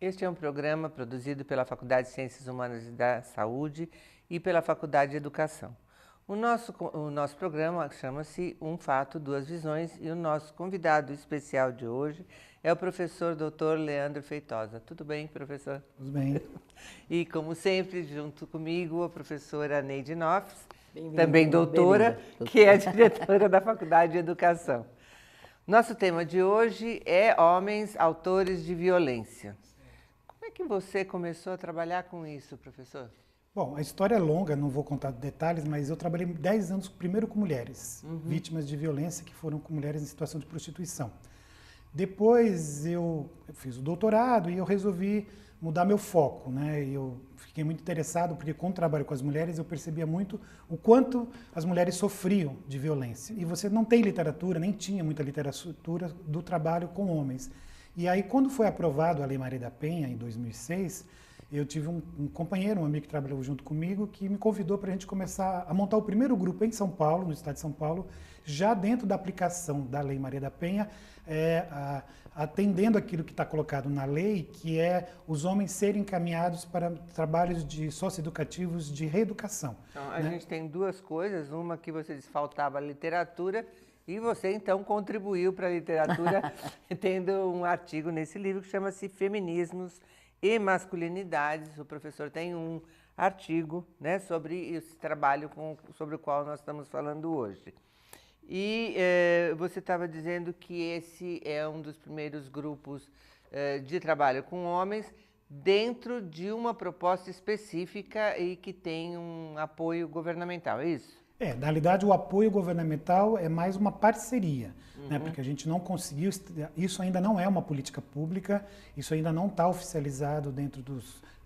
Este é um programa produzido pela Faculdade de Ciências Humanas e da Saúde e pela Faculdade de Educação. O nosso programa chama-se Um Fato, Duas Visões e o nosso convidado especial de hoje é o professor Dr. Leandro Feitosa. Tudo bem, professor? Tudo bem. E, como sempre, junto comigo, a professora Neide Noffs, também doutora, que é a diretora da Faculdade de Educação. Nosso tema de hoje é homens autores de violência. Como é que você começou a trabalhar com isso, professor? Bom, a história é longa, não vou contar detalhes, mas eu trabalhei 10 anos primeiro com mulheres, vítimas de violência que foram com mulheres em situação de prostituição. Depois eu fiz o doutorado e eu resolvi mudar meu foco, né? Eu fiquei muito interessado porque com o trabalho com as mulheres eu percebia muito o quanto as mulheres sofriam de violência. E você não tem literatura, nem tinha muita literatura do trabalho com homens. E aí quando foi aprovado a Lei Maria da Penha em 2006, eu tive um companheiro, um amigo que trabalhou junto comigo, que me convidou para a gente começar a montar o primeiro grupo em São Paulo, no estado de São Paulo, já dentro da aplicação da Lei Maria da Penha, atendendo aquilo que está colocado na lei, que é os homens serem encaminhados para trabalhos socioeducativos de reeducação. Então, a gente tem duas coisas, uma que você disse faltava literatura, e você então contribuiu para a literatura tendo um artigo nesse livro que chama-se Feminismos e Masculinidades. O professor tem um artigo, né, sobre esse trabalho sobre o qual nós estamos falando hoje. E você estava dizendo que esse é um dos primeiros grupos de trabalho com homens dentro de uma proposta específica e que tem um apoio governamental, é isso? Na realidade, o apoio governamental é mais uma parceria, né? Porque a gente não conseguiu, isso ainda não é uma política pública, isso ainda não está oficializado dentro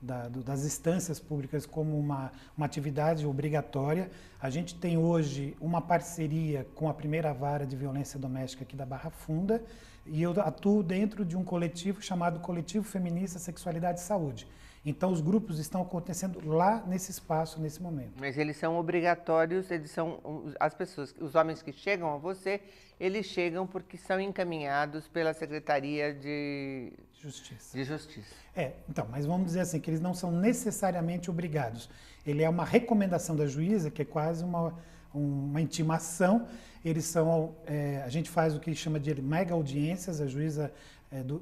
das instâncias públicas como uma atividade obrigatória. A gente tem hoje uma parceria com a primeira vara de violência doméstica aqui da Barra Funda e eu atuo dentro de um coletivo chamado Coletivo Feminista Sexualidade e Saúde. Então, os grupos estão acontecendo lá nesse espaço, nesse momento. Mas eles são obrigatórios, eles são as pessoas, os homens que chegam a você, eles chegam porque são encaminhados pela Secretaria de Justiça. De Justiça. Então, mas vamos dizer assim, que eles não são necessariamente obrigados. Ele é uma recomendação da juíza, que é quase uma intimação. Eles são, a gente faz o que chama de mega audiências, a juíza,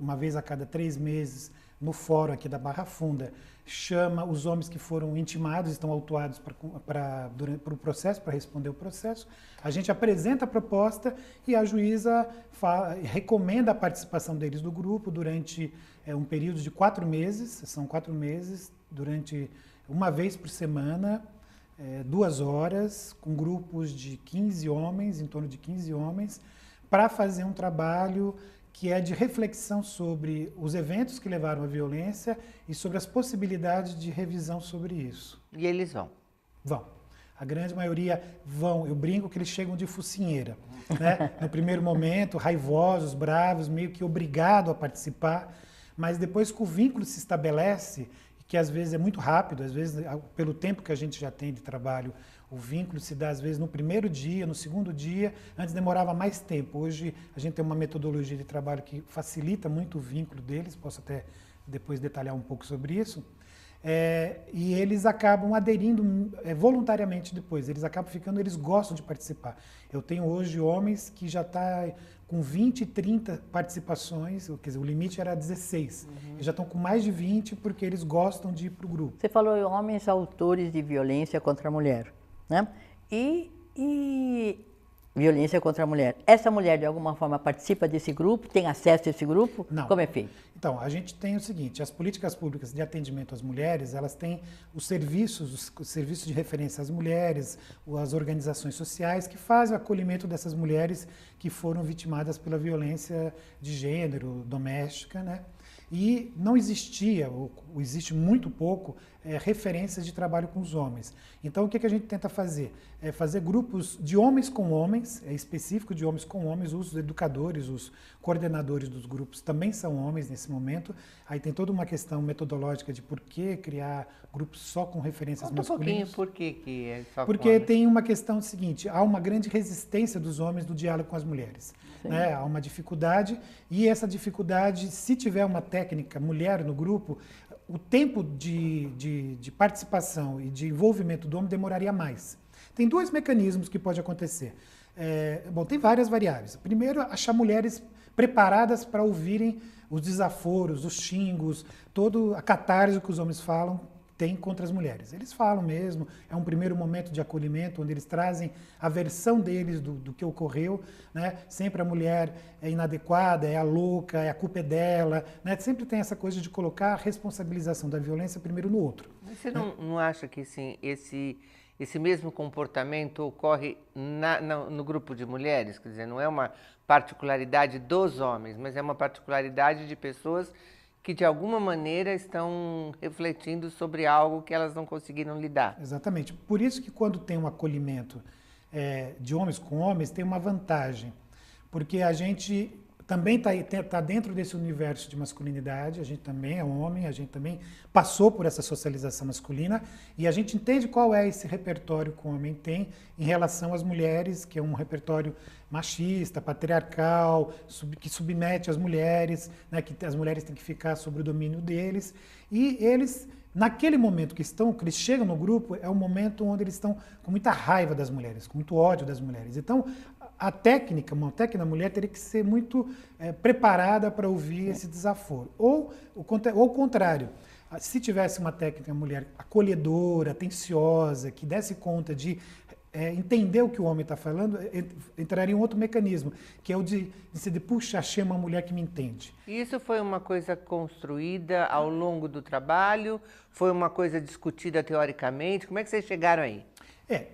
uma vez a cada 3 meses, no fórum aqui da Barra Funda, chama os homens que foram intimados, estão autuados para o processo, para responder o processo. A gente apresenta a proposta e a juíza recomenda a participação deles do grupo durante um período de 4 meses, são 4 meses, durante uma vez por semana, 2 horas, com grupos de 15 homens, em torno de 15 homens, para fazer um trabalho que é de reflexão sobre os eventos que levaram à violência e sobre as possibilidades de revisão sobre isso. E eles vão? Vão. A grande maioria vão. Eu brinco que eles chegam de focinheira, né? No primeiro momento, raivosos, bravos, meio que obrigados a participar, mas depois que o vínculo se estabelece, que às vezes é muito rápido, às vezes pelo tempo que a gente já tem de trabalho, o vínculo se dá às vezes no primeiro dia, no segundo dia, antes demorava mais tempo. Hoje a gente tem uma metodologia de trabalho que facilita muito o vínculo deles, posso até depois detalhar um pouco sobre isso. E eles acabam aderindo voluntariamente depois, eles acabam ficando, eles gostam de participar. Eu tenho hoje homens que já estão com 20, 30 participações, quer dizer, o limite era 16. Eles já estão com mais de 20 porque eles gostam de ir para o grupo. Você falou homens autores de violência contra a mulher, né? E violência contra a mulher. Essa mulher, de alguma forma, participa desse grupo? Tem acesso a esse grupo? Não. Como é feito? Então, a gente tem o seguinte, as políticas públicas de atendimento às mulheres, elas têm os serviços de referência às mulheres, as organizações sociais que fazem o acolhimento dessas mulheres que foram vitimadas pela violência de gênero, doméstica, né? E não existia, ou existe muito pouco, referências de trabalho com os homens. Então, o que a gente tenta fazer? É fazer grupos de homens com homens, é específico de homens com homens, os educadores, os coordenadores dos grupos também são homens nesse momento. Aí tem toda uma questão metodológica de por que criar grupos só com referências Conta masculinas. um pouquinho por que é só com Porque homens. tem uma questão seguinte, há uma grande resistência dos homens do diálogo com as mulheres. Sim. Né? Há uma dificuldade, e essa dificuldade, se tiver uma técnica mulher no grupo, o tempo de participação e de envolvimento do homem demoraria mais. Tem dois mecanismos que pode acontecer. Bom, tem várias variáveis. Primeiro, achar mulheres preparadas para ouvirem os desaforos, os xingos, toda a catarse que os homens falam, tem contra as mulheres. Eles falam mesmo, é um primeiro momento de acolhimento, onde eles trazem a versão deles do que ocorreu, né? Sempre a mulher é inadequada, é a louca, a culpa é dela, né? Sempre tem essa coisa de colocar a responsabilização da violência primeiro no outro. Mas você não acha que sim, esse mesmo comportamento ocorre no grupo de mulheres? Quer dizer, não é uma particularidade dos homens, mas é uma particularidade de pessoas que de alguma maneira estão refletindo sobre algo que elas não conseguiram lidar. Exatamente. Por isso que quando tem um acolhimento de homens com homens, tem uma vantagem. Porque a gente também está dentro desse universo de masculinidade, a gente também é homem, a gente também passou por essa socialização masculina, e a gente entende qual é esse repertório que o homem tem em relação às mulheres, que é um repertório machista, patriarcal, que submete as mulheres, né, que as mulheres têm que ficar sob o domínio deles, e eles, naquele momento que eles chegam no grupo, é um momento onde eles estão com muita raiva das mulheres, com muito ódio das mulheres. Então, uma técnica mulher teria que ser muito preparada para ouvir esse desaforo. Ou o contrário, se tivesse uma técnica mulher acolhedora, atenciosa, que desse conta de entender o que o homem está falando, entraria um outro mecanismo, que é o de puxa, achei uma mulher que me entende. E isso foi uma coisa construída ao longo do trabalho? Foi uma coisa discutida teoricamente? Como é que vocês chegaram aí?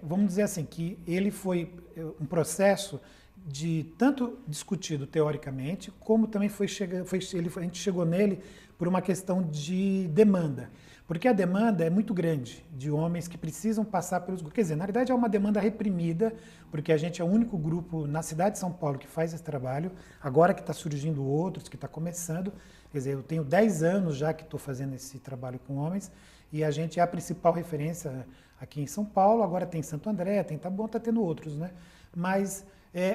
Vamos dizer assim, que ele foi um processo de tanto discutido teoricamente, como também a gente chegou nele por uma questão de demanda. Porque a demanda é muito grande de homens que precisam passar pelos grupos. Quer dizer, na verdade é uma demanda reprimida, porque a gente é o único grupo na cidade de São Paulo que faz esse trabalho, agora que está surgindo outros, que está começando. Quer dizer, eu tenho 10 anos já que estou fazendo esse trabalho com homens, e a gente é a principal referência aqui em São Paulo, agora tem Santo André, tem Taboão, está tendo outros, né? Mas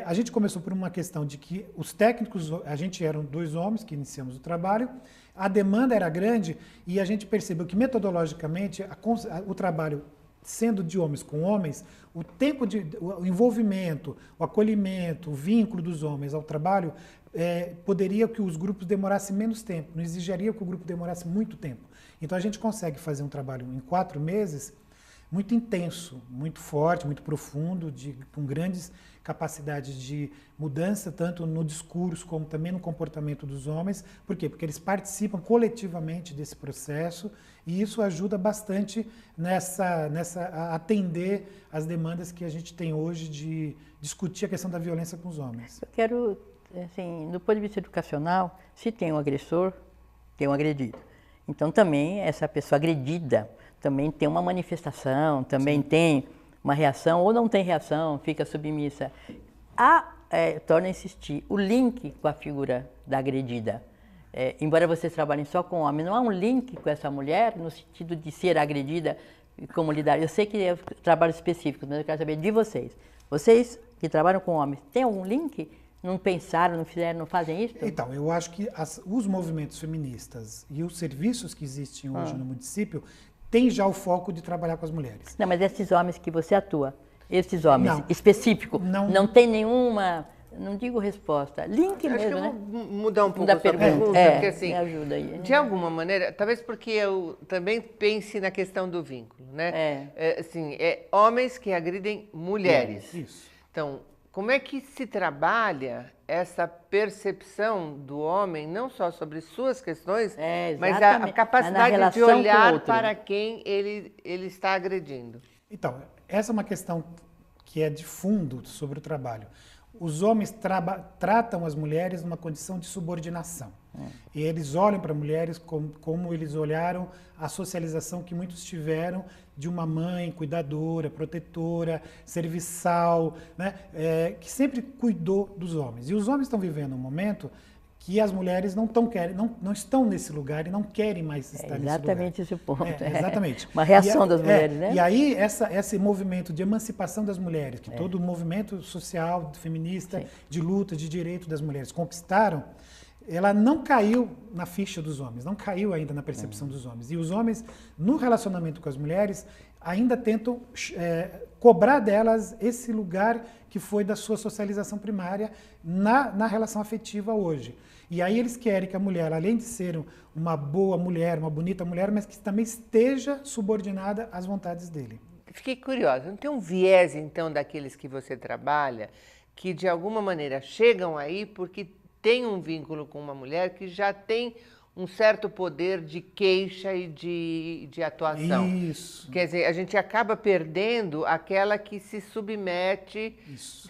a gente começou por uma questão de que os técnicos, a gente eram 2 homens que iniciamos o trabalho, a demanda era grande e a gente percebeu que metodologicamente o trabalho sendo de homens com homens, o envolvimento, o acolhimento, o vínculo dos homens ao trabalho poderia que os grupos demorassem menos tempo, não exigiria que o grupo demorasse muito tempo. Então a gente consegue fazer um trabalho em 4 meses muito intenso, muito forte, muito profundo, com grandes capacidades de mudança, tanto no discurso como também no comportamento dos homens. Por quê? Porque eles participam coletivamente desse processo e isso ajuda bastante a atender as demandas que a gente tem hoje de discutir a questão da violência com os homens. Eu quero, assim, do ponto de vista educacional, se tem um agressor, tem um agredido. Então também essa pessoa agredida também tem uma manifestação, também Sim. tem uma reação, ou não tem reação, fica submissa. Torna a insistir, o link com a figura da agredida. Embora vocês trabalhem só com homem, não há um link com essa mulher no sentido de ser agredida e como lidar. Eu sei que é trabalho específico, mas eu quero saber de vocês. Vocês que trabalham com homens, tem algum link? Não pensaram, não fizeram, não fazem isso? Então, eu acho que os movimentos feministas e os serviços que existem hoje no município tem já o foco de trabalhar com as mulheres. Não, mas esses homens que você atua, esses homens específicos, não, não tem nenhuma, não digo resposta, link mesmo, que né? Eu vou mudar um pouco da a sua pergunta, porque assim, me ajuda aí. De alguma maneira, talvez porque eu também pense na questão do vínculo, né? Homens que agridem mulheres. Isso. Então, como é que se trabalha essa percepção do homem, não só sobre suas questões, mas a capacidade de olhar para quem ele está agredindo? Então, essa é uma questão que é de fundo sobre o trabalho. Os homens tratam as mulheres numa condição de subordinação. E eles olham para mulheres como eles olharam a socialização que muitos tiveram de uma mãe cuidadora, protetora, serviçal, né? Que sempre cuidou dos homens. E os homens estão vivendo um momento que as mulheres não estão nesse lugar e não querem mais estar nesse lugar. Exatamente esse o ponto. Exatamente. Uma reação das mulheres, né? E aí, esse movimento de emancipação das mulheres, que todo o movimento social, feminista, de luta, de direito das mulheres conquistaram, ela não caiu na ficha dos homens, não caiu ainda na percepção dos homens. E os homens, no relacionamento com as mulheres, ainda tentam cobrar delas esse lugar que foi da sua socialização primária na relação afetiva hoje. E aí eles querem que a mulher, além de ser uma boa mulher, uma bonita mulher, mas que também esteja subordinada às vontades dele. Fiquei curiosa, não tem um viés, então, daqueles que você trabalha, que de alguma maneira chegam aí porque tem um vínculo com uma mulher que já tem um certo poder de queixa e de atuação. Isso. Quer dizer, a gente acaba perdendo aquela que se submete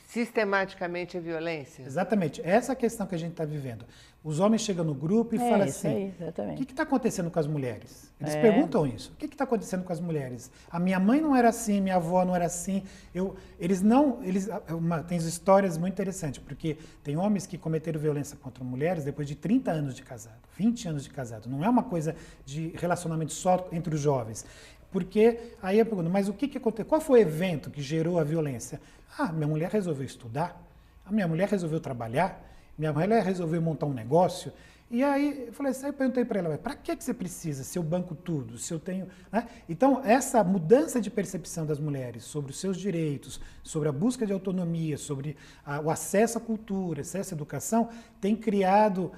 sistematicamente à violência. Exatamente. Essa é a questão que a gente está vivendo. Os homens chegam no grupo e falam assim, o que está acontecendo com as mulheres? Eles perguntam isso. O que está acontecendo com as mulheres? A minha mãe não era assim, minha avó não era assim. Tem histórias muito interessantes, porque tem homens que cometeram violência contra mulheres depois de 30 anos de casado, 20 anos de casado. Não é uma coisa de relacionamento só entre os jovens. Porque aí eu pergunto, mas o que aconteceu? Qual foi o evento que gerou a violência? Minha mulher resolveu estudar, a minha mulher resolveu trabalhar, minha mulher resolveu montar um negócio. E aí eu perguntei para ela, para que você precisa se eu banco tudo, se eu tenho... Né? Então, essa mudança de percepção das mulheres sobre os seus direitos, sobre a busca de autonomia, sobre o acesso à cultura, acesso à educação, tem criado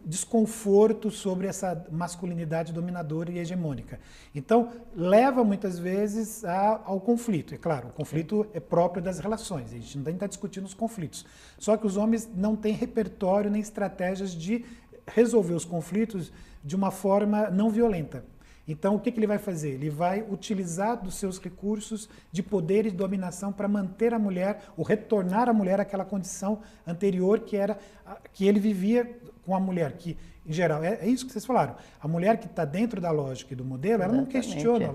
desconforto sobre essa masculinidade dominadora e hegemônica. Então, leva muitas vezes ao conflito. É claro, o conflito é próprio das relações, a gente não está discutindo os conflitos. Só que os homens não têm repertório nem estratégias de resolver os conflitos de uma forma não violenta. Então, o que ele vai fazer? Ele vai utilizar dos seus recursos de poder e de dominação para manter a mulher, ou retornar a mulher àquela condição anterior que ele vivia com a mulher, que, em geral, é isso que vocês falaram. A mulher que está dentro da lógica e do modelo, ela não questiona,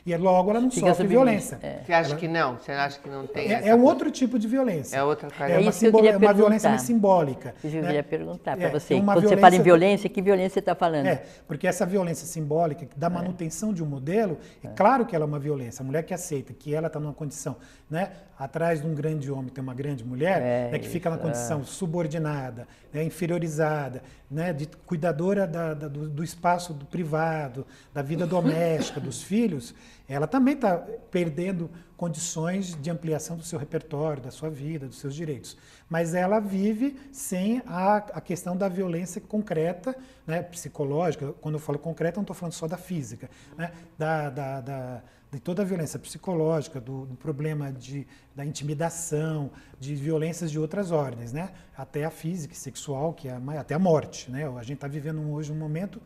e logo ela não sofre violência. Você acha que não? Você acha que não tem É um outro tipo de violência. É outra coisa. É uma violência mais simbólica. Eu queria perguntar para você, uma quando você fala em violência, que violência você está falando? Porque essa violência simbólica da manutenção de um modelo, é claro que ela é uma violência. A mulher que aceita que ela está numa condição, né, atrás de um grande homem tem uma grande mulher, que fica na condição subordinada, inferiorizada, né, de cuidadora do espaço do privado, da vida doméstica, dos filhos, ela também está perdendo condições de ampliação do seu repertório, da sua vida, dos seus direitos. Mas ela vive sem a questão da violência concreta, né, psicológica. Quando eu falo concreta, não estou falando só da física, né, de toda a violência psicológica, do problema da intimidação, de violências de outras ordens, né? Até a física e sexual, até a morte. Né? A gente está vivendo hoje um momento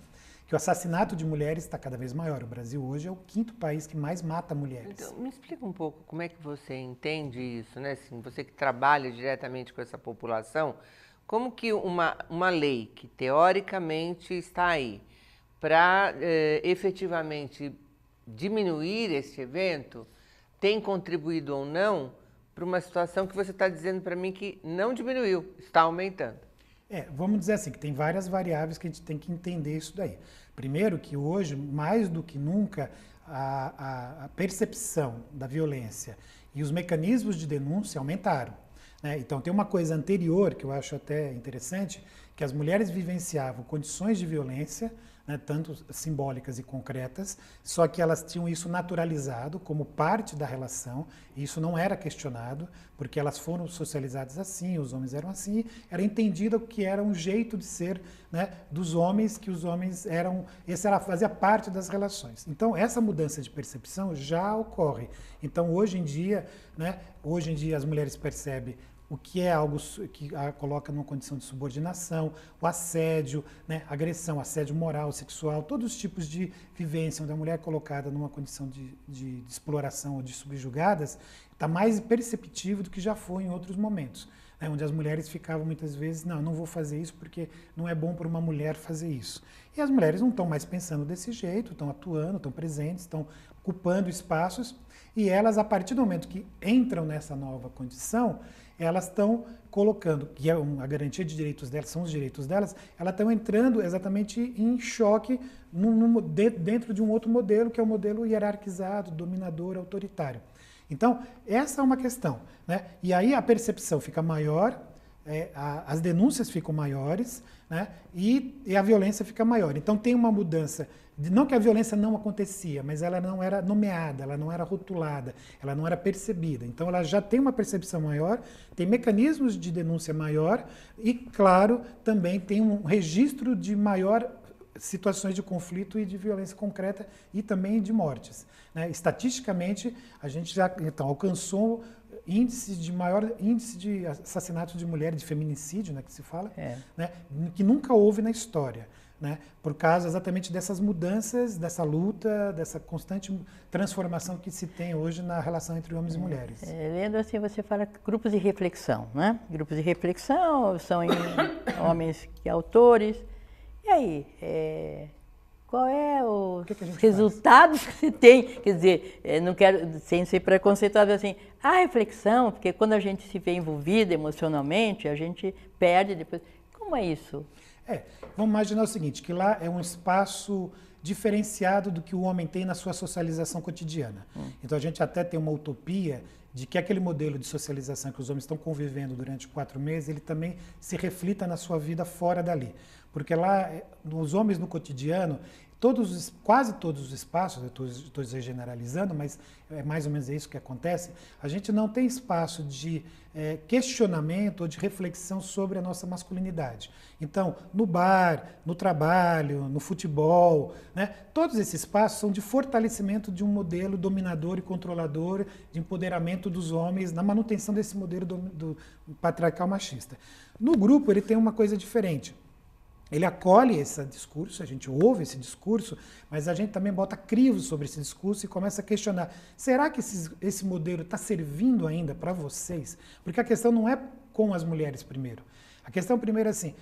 que o assassinato de mulheres está cada vez maior. O Brasil hoje é o 5º país que mais mata mulheres. Então, me explica um pouco como é que você entende isso, né? Assim, você que trabalha diretamente com essa população, como que uma lei que teoricamente está aí para efetivamente diminuir esse evento tem contribuído ou não para uma situação que você está dizendo para mim que não diminuiu, está aumentando? Vamos dizer assim, que tem várias variáveis que a gente tem que entender isso daí. Primeiro que hoje, mais do que nunca, a percepção da violência e os mecanismos de denúncia aumentaram. Né? Então tem uma coisa anterior que eu acho até interessante, que as mulheres vivenciavam condições de violência, né, tanto simbólicas e concretas, só que elas tinham isso naturalizado como parte da relação, e isso não era questionado, porque elas foram socializadas assim, os homens eram assim, era entendido que era um jeito de ser, né, dos homens, que os homens eram, fazia parte das relações. Então, essa mudança de percepção já ocorre. Então, hoje em dia as mulheres percebem o que é algo que a coloca numa condição de subordinação, o assédio, né, agressão, assédio moral, sexual, todos os tipos de vivência onde a mulher é colocada numa condição de exploração ou de subjugadas, está mais perceptivo do que já foi em outros momentos, né, onde as mulheres ficavam muitas vezes, não vou fazer isso porque não é bom para uma mulher fazer isso. E as mulheres não estão mais pensando desse jeito, estão atuando, estão presentes, estão ocupando espaços, e elas, a partir do momento que entram nessa nova condição, elas estão colocando, que é a garantia de direitos delas, são os direitos delas, elas estão entrando exatamente em choque dentro de um outro modelo, que é o modelo hierarquizado, dominador, autoritário. Então, essa é uma questão, né? E aí a percepção fica maior, as denúncias ficam maiores, né? E a violência fica maior. Então tem uma mudança, não que a violência não acontecia, mas ela não era nomeada, ela não era rotulada, ela não era percebida. Então ela já tem uma percepção maior, tem mecanismos de denúncia maior e, claro, também tem um registro de maior situações de conflito e de violência concreta e também de mortes, né? Estatisticamente, a gente já então, alcançou maior índice de assassinatos de mulheres, de feminicídio, né, que se fala, né, que nunca houve na história, né, por causa exatamente dessas mudanças, dessa luta, dessa constante transformação que se tem hoje na relação entre homens e mulheres. Lendo assim, você fala grupos de reflexão, né? Grupos de reflexão são homens que autores. E aí, qual é os resultados que se tem? Quer dizer, não quero, sem ser preconceituoso, assim, a reflexão, porque quando a gente se vê envolvida emocionalmente, a gente perde depois. Como é isso? Vamos imaginar o seguinte, que lá é um espaço diferenciado do que o homem tem na sua socialização cotidiana. Então a gente até tem uma utopia de que aquele modelo de socialização que os homens estão convivendo durante 4 meses, ele também se reflita na sua vida fora dali. Porque lá, os homens no cotidiano, quase todos os espaços, eu estou generalizando, mas é mais ou menos isso que acontece, a gente não tem espaço de questionamento ou de reflexão sobre a nossa masculinidade. Então, no bar, no trabalho, no futebol, né, todos esses espaços são de fortalecimento de um modelo dominador e controlador, de empoderamento dos homens, na manutenção desse modelo do patriarcal machista. No grupo, ele tem uma coisa diferente. Ele acolhe esse discurso, a gente ouve esse discurso, mas a gente também bota crivos sobre esse discurso e começa a questionar, será que esse modelo está servindo ainda para vocês? Porque a questão não é com as mulheres primeiro. A questão primeiro é assim,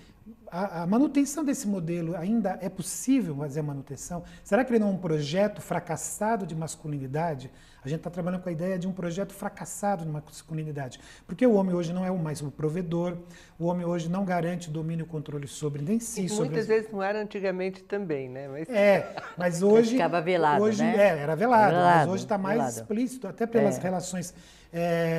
a manutenção desse modelo ainda é possível fazer a manutenção? Será que ele não é um projeto fracassado de masculinidade? A gente está trabalhando com a ideia de um projeto fracassado de masculinidade. Porque o homem hoje não é mais o provedor, o homem hoje não garante domínio e controle sobre nem si. Muitas vezes não era antigamente também, né? Mas hoje... Ficava velado, hoje, né? Era velado, mas hoje está mais velado. explícito, até pelas relações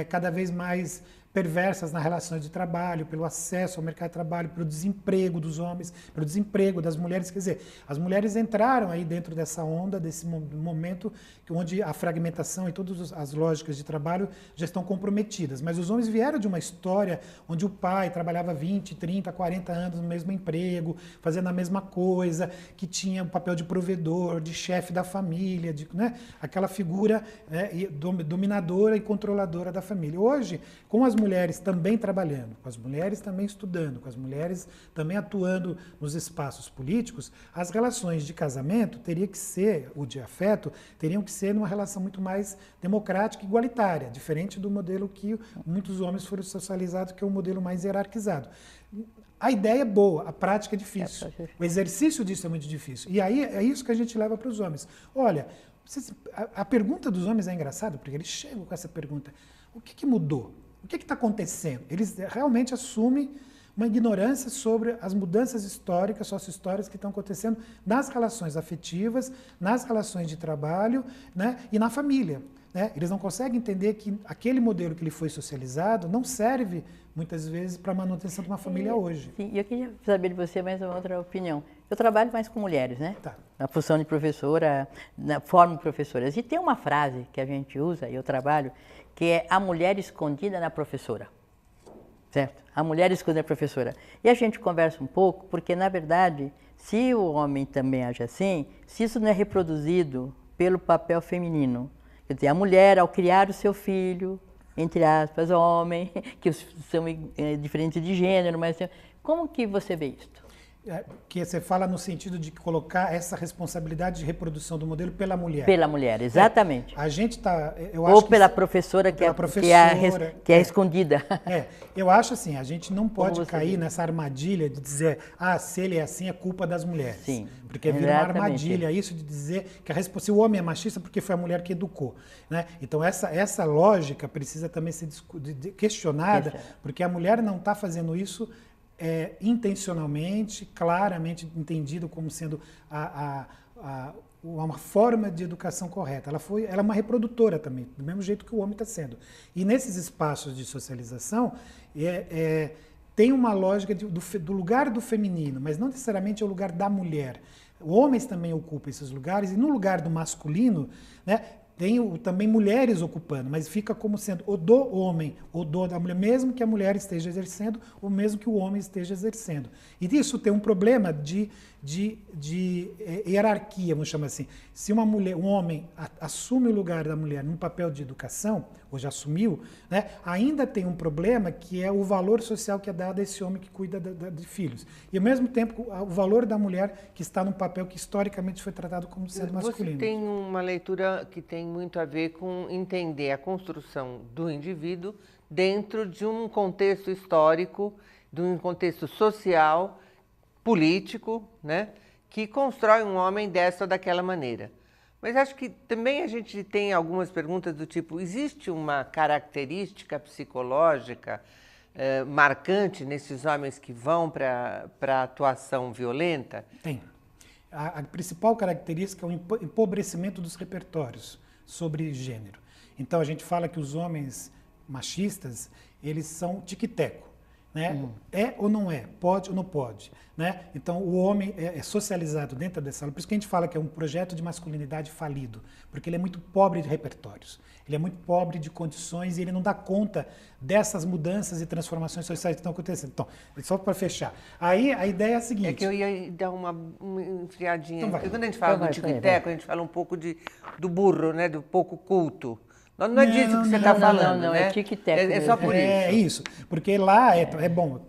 cada vez mais perversas nas relações de trabalho, pelo acesso ao mercado de trabalho, pelo desemprego dos homens, pelo desemprego das mulheres. Quer dizer, as mulheres entraram aí dentro dessa onda, desse momento onde a fragmentação e todas as lógicas de trabalho já estão comprometidas. Mas os homens vieram de uma história onde o pai trabalhava 20, 30, 40 anos no mesmo emprego, fazendo a mesma coisa, que tinha o papel de provedor, de chefe da família, né, aquela figura dominadora e controladora da família. Hoje, com as mulheres também trabalhando, com as mulheres também estudando, com as mulheres também atuando nos espaços políticos, as relações de casamento teriam que ser, ou de afeto, teriam que ser numa relação muito mais democrática e igualitária, diferente do modelo que muitos homens foram socializados, que é um modelo mais hierarquizado. A ideia é boa, a prática é difícil. O exercício disso é muito difícil. E aí é isso que a gente leva para os homens. Olha, a pergunta dos homens é engraçada, porque eles chegam com essa pergunta. O que mudou? O que está acontecendo? Eles realmente assumem uma ignorância sobre as mudanças históricas, sócio-históricas que estão acontecendo nas relações afetivas, nas relações de trabalho, né, e na família. Né? Eles não conseguem entender que aquele modelo que lhe foi socializado não serve, muitas vezes, para a manutenção de uma família hoje. Sim, e eu queria saber de você mais uma outra opinião. Eu trabalho mais com mulheres, né? Tá. Na função de professora, formo professoras. E tem uma frase que a gente usa, e eu trabalho, que é a mulher escondida na professora. Certo? A mulher escondida na professora. E a gente conversa um pouco, porque, na verdade, se o homem também age assim, se isso não é reproduzido pelo papel feminino, quer dizer, a mulher, ao criar o seu filho, entre aspas, homem, que são diferentes de gênero, mas como que você vê isso? Que você fala no sentido de colocar essa responsabilidade de reprodução do modelo pela mulher. Pela mulher, exatamente. A gente está... Ou pela professora, que é escondida. Eu acho assim, a gente não pode cair nessa armadilha de dizer, se ele é assim, é culpa das mulheres. Sim, porque vira uma armadilha isso de dizer que se o homem é machista porque foi a mulher que educou. Né? Então essa lógica precisa também ser questionada, porque a mulher não está fazendo isso intencionalmente, claramente entendido como sendo uma forma de educação correta. Ela é uma reprodutora também, do mesmo jeito que o homem está sendo. E nesses espaços de socialização, tem uma lógica do lugar do feminino, mas não necessariamente é o lugar da mulher. Homens também ocupam esses lugares, e no lugar do masculino, né, tem também mulheres ocupando, mas fica como sendo o do homem, o do da mulher, mesmo que a mulher esteja exercendo, ou mesmo que o homem esteja exercendo. E isso tem um problema de hierarquia, vamos chamar assim. Se um homem assume o lugar da mulher num papel de educação, ou já assumiu, né, ainda tem um problema que é o valor social que é dado a esse homem que cuida de filhos. E, ao mesmo tempo, o valor da mulher que está num papel que historicamente foi tratado como sendo masculino. Você tem uma leitura que tem muito a ver com entender a construção do indivíduo dentro de um contexto histórico, de um contexto social, político, né, que constrói um homem dessa ou daquela maneira. Mas acho que também a gente tem algumas perguntas do tipo, existe uma característica psicológica marcante nesses homens que vão para a atuação violenta? Tem. A principal característica é o empobrecimento dos repertórios sobre gênero. Então a gente fala que os homens machistas, eles são tic-teco. Né? É ou não é? Pode ou não pode? Né? Então, o homem é socializado dentro dessa sala. Por isso que a gente fala que é um projeto de masculinidade falido, porque ele é muito pobre de repertórios, ele é muito pobre de condições e ele não dá conta dessas mudanças e transformações sociais que estão acontecendo. Então, só para fechar. Aí, a ideia é a seguinte... É que eu ia dar uma enfriadinha. Então porque quando a gente fala do tic-teco, a gente fala um pouco do burro, né? Do pouco culto. Não é disso que você está falando, não, né? É tic-teco. É só por isso. É isso, porque lá é bom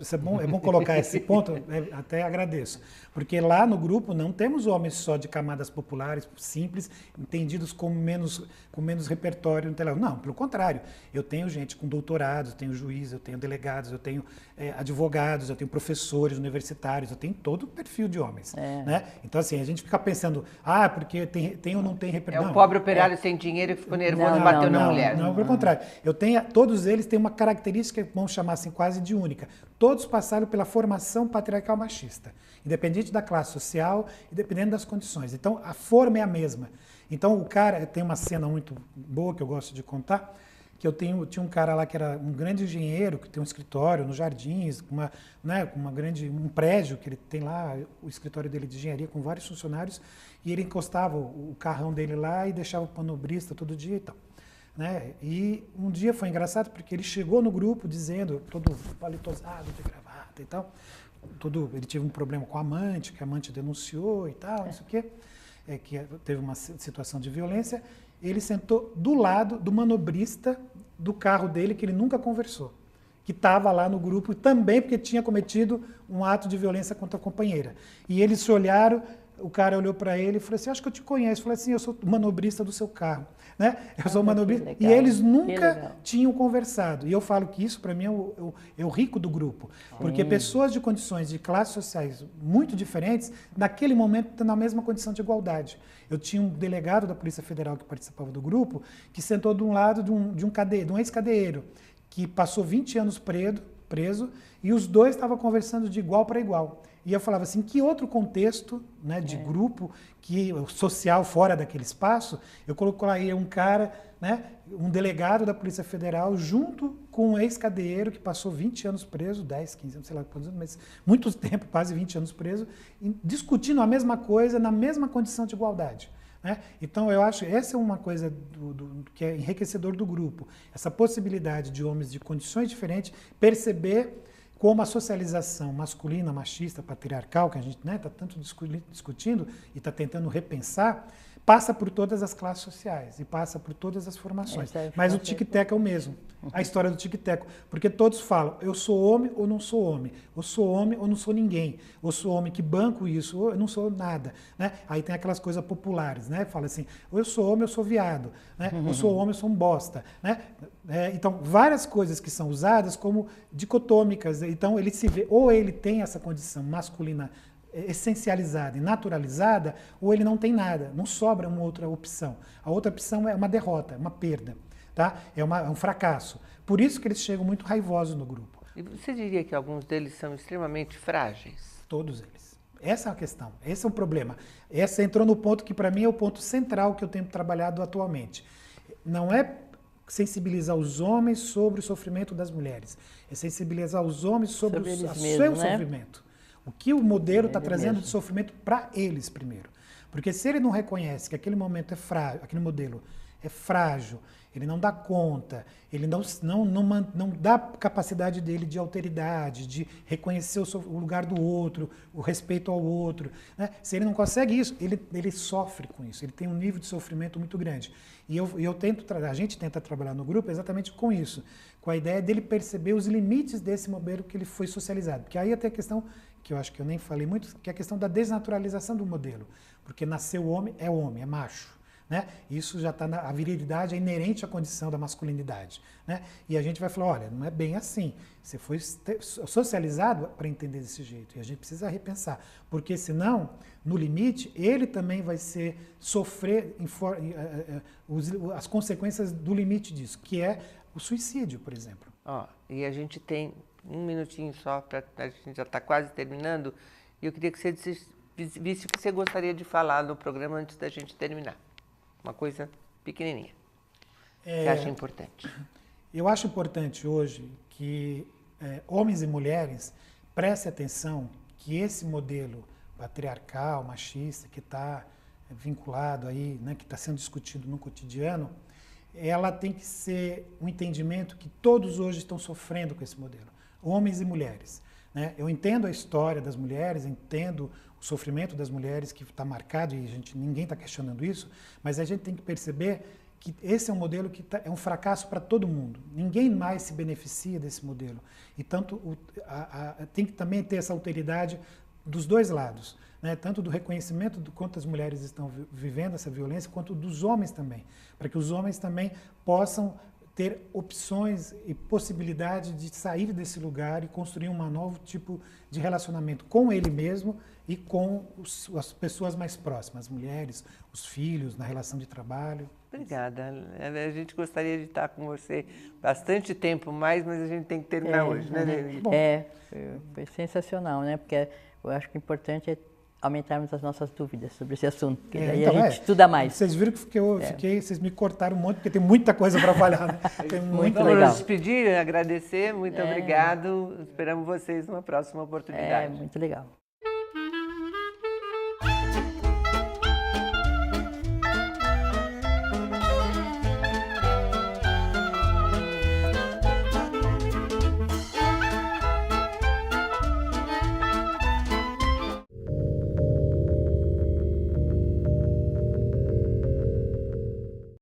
colocar esse ponto, até agradeço. Porque lá no grupo não temos homens só de camadas populares, simples, entendidos com menos repertório no telão. Não, pelo contrário. Eu tenho gente com doutorados, eu tenho juízes, eu tenho delegados, eu tenho advogados, eu tenho professores universitários, eu tenho todo o perfil de homens. Né? Então, assim, a gente fica pensando, porque tem ou não tem repertório. É o pobre operário sem dinheiro que ficou nervoso e bateu na mulher. Não, pelo contrário. Todos eles têm uma característica, vamos chamar assim, quase de única. Todos passaram pela formação patriarcal machista, independente da classe social e dependendo das condições. Então, a forma é a mesma. Então, o cara, tem uma cena muito boa que eu gosto de contar, que tinha um cara lá que era um grande engenheiro, que tem um escritório nos Jardins, um prédio que ele tem lá, o escritório dele de engenharia com vários funcionários, e ele encostava o carrão dele lá e deixava o panobrista todo dia e tal. Né? E um dia foi engraçado porque ele chegou no grupo dizendo, todo paletosado de gravata e tal, ele teve um problema com a amante, que a amante denunciou e tal, não sei o quê, que teve uma situação de violência. Ele sentou do lado do manobrista do carro dele, que ele nunca conversou, que estava lá no grupo também porque tinha cometido um ato de violência contra a companheira. E eles se olharam, o cara olhou para ele e falou assim, acho que eu te conheço. Eu falei assim, eu sou o manobrista do seu carro. Né? Eu sou manobrista. E eles nunca tinham conversado. E eu falo que isso, para mim, é o rico do grupo. Porque pessoas de condições de classes sociais muito diferentes, naquele momento, estão na mesma condição de igualdade. Eu tinha um delegado da Polícia Federal que participava do grupo, que sentou de um lado de um ex-cadeiro, que passou 20 anos preso, e os dois estavam conversando de igual para igual. E eu falava assim, que outro contexto, né, de grupo, social fora daquele espaço, eu colocaria um cara, né, um delegado da Polícia Federal, junto com um ex-cadeiro que passou 20 anos preso, 10, 15 anos, sei lá quantos anos, mas muito tempo, quase 20 anos preso, discutindo a mesma coisa, na mesma condição de igualdade. Né? Então, eu acho que essa é uma coisa que é enriquecedor do grupo, essa possibilidade de homens de condições diferentes perceber como a socialização masculina, machista, patriarcal, que a gente está tanto discutindo e está tentando repensar, passa por todas as classes sociais e passa por todas as formações. Mas o tic-tac é o mesmo, a história do tic-tac. Porque todos falam, eu sou homem ou não sou homem, eu sou homem ou não sou ninguém, eu sou homem que banco isso, ou eu não sou nada. Né? Aí tem aquelas coisas populares, né? Fala assim, ou eu sou homem, eu sou viado, né? Eu sou homem, eu sou um bosta. Né? Então, várias coisas que são usadas como dicotômicas. Então, ele se vê, ou ele tem essa condição masculina essencializada e naturalizada, ou ele não tem nada, não sobra uma outra opção. A outra opção é uma derrota, uma perda, tá? É um fracasso. Por isso que eles chegam muito raivosos no grupo. E você diria que alguns deles são extremamente frágeis? Todos eles. Essa é a questão, esse é o problema. Essa entrou no ponto que para mim é o ponto central que eu tenho trabalhado atualmente. Não é sensibilizar os homens sobre o sofrimento das mulheres, é sensibilizar os homens sobre o seu sofrimento. O que o modelo está trazendo de sofrimento para eles primeiro. Porque se ele não reconhece que aquele momento é frágil, aquele modelo é frágil, ele não dá conta, ele não dá capacidade dele de alteridade, de reconhecer o lugar do outro, o respeito ao outro. Né? Se ele não consegue isso, ele sofre com isso, ele tem um nível de sofrimento muito grande. E a gente tenta trabalhar no grupo exatamente com isso, com a ideia dele perceber os limites desse modelo que ele foi socializado. Porque aí até a questão que eu acho que eu nem falei muito, que é a questão da desnaturalização do modelo. Porque nasceu homem, é macho. Né? Isso já está a virilidade é inerente à condição da masculinidade. Né? E a gente vai falar, olha, não é bem assim. Você foi socializado para entender desse jeito. E a gente precisa repensar. Porque senão, no limite, ele também vai sofrer as consequências do limite disso, que é o suicídio, por exemplo. E a gente tem um minutinho só, a gente já está quase terminando, e eu queria que você visse o que você gostaria de falar no programa antes da gente terminar. Uma coisa pequenininha. Você acha importante? Eu acho importante hoje que homens e mulheres prestem atenção que esse modelo patriarcal, machista, que está vinculado aí, né, que está sendo discutido no cotidiano, ela tem que ser um entendimento que todos hoje estão sofrendo com esse modelo. Homens e mulheres. Né? Eu entendo a história das mulheres, entendo o sofrimento das mulheres que está marcado, e ninguém está questionando isso, mas a gente tem que perceber que esse é um modelo que é um fracasso para todo mundo. Ninguém mais se beneficia desse modelo. E tanto tem que também ter essa alteridade dos dois lados, né? Tanto do reconhecimento do quanto as mulheres estão vivendo essa violência, quanto dos homens também, para que os homens também possam ter opções e possibilidade de sair desse lugar e construir um novo tipo de relacionamento com ele mesmo e com as pessoas mais próximas, as mulheres, os filhos, na relação de trabalho. Obrigada. A gente gostaria de estar com você bastante tempo mais, mas a gente tem que terminar hoje, né, Nelly? Foi sensacional, né? Porque eu acho que o importante é aumentarmos as nossas dúvidas sobre esse assunto, porque daí então, a gente estuda mais. Vocês viram que vocês me cortaram um monte, porque tem muita coisa para falar. Né? Tem muito legal. Vamos nos despedir, agradecer, muito obrigado. Esperamos vocês numa próxima oportunidade. Muito legal.